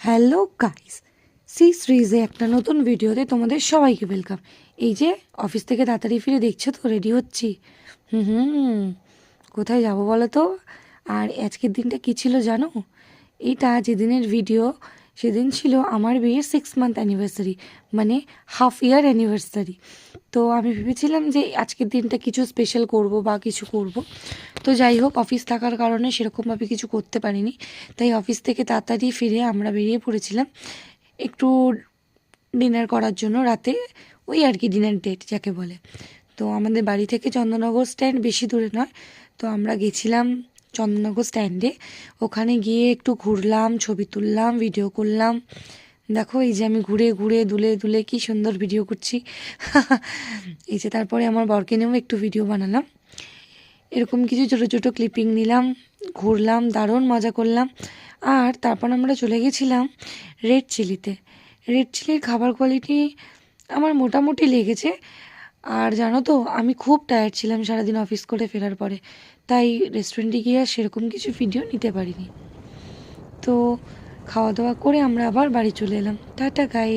Hello guys, C সিরিজে একটা নতুন ভিডিওতে তোমাদের সবাইকে ওয়েলকাম। এই যে অফিস থেকে তাড়াতাড়ি ফিরে দেখছো তো রেডি হচ্ছি। হুম, কোথায় যাব বলো তো? আর আজকের দিনটা কী ছিল জানো? এটা যেদিনের ভিডিও সেদিন ছিল আমার বিয়ের 6 মান্থ অ্যানিভার্সারি, মানে হাফ ইয়ার অ্যানিভার্সারি। তো আমি ভেবেছিলাম যে আজকের দিনটা কিছু স্পেশাল করব বা কিছু করব। তো যাই হোক, অফিস থাকার কারণে সেরকমভাবে কিছু করতে পারিনি। তাই অফিস থেকে তাড়াতাড়ি ফিরে আমরা বেরিয়ে পড়েছিলাম একটু ডিনার করার জন্য রাতে, ওই আর কি ডিনার ডেট যাকে বলে। তো আমাদের বাড়ি থেকে চন্দননগর স্ট্যান্ড বেশি দূরে নয়, তো আমরা গেছিলাম চন্দননগর স্ট্যান্ডে। ওখানে গিয়ে একটু ঘুরলাম, ছবি তুললাম, ভিডিও করলাম। দেখো এই যে আমি ঘুরে ঘুরে দুলে দুলে কি সুন্দর ভিডিও করছি। এই যে তারপরে আমার বরকে নিয়েও একটু ভিডিও বানালাম। এরকম কিছু ছোটো ছোটো ক্লিপিং নিলাম, ঘুরলাম, দারুণ মজা করলাম। আর তারপর আমরা চলে গেছিলাম রেড চিলিতে। রেড চিলির খাবার কোয়ালিটি আমার মোটামুটি লেগেছে। আর জানো তো, আমি খুব টায়ার্ড ছিলাম সারাদিন অফিস করে ফেরার পরে, তাই রেস্টুরেন্টে গিয়ে আর সেরকম কিছু ভিডিও নিতে পারিনি। তো খাওয়া দাওয়া করে আমরা আবার বাড়ি চলে এলাম। Tata guys.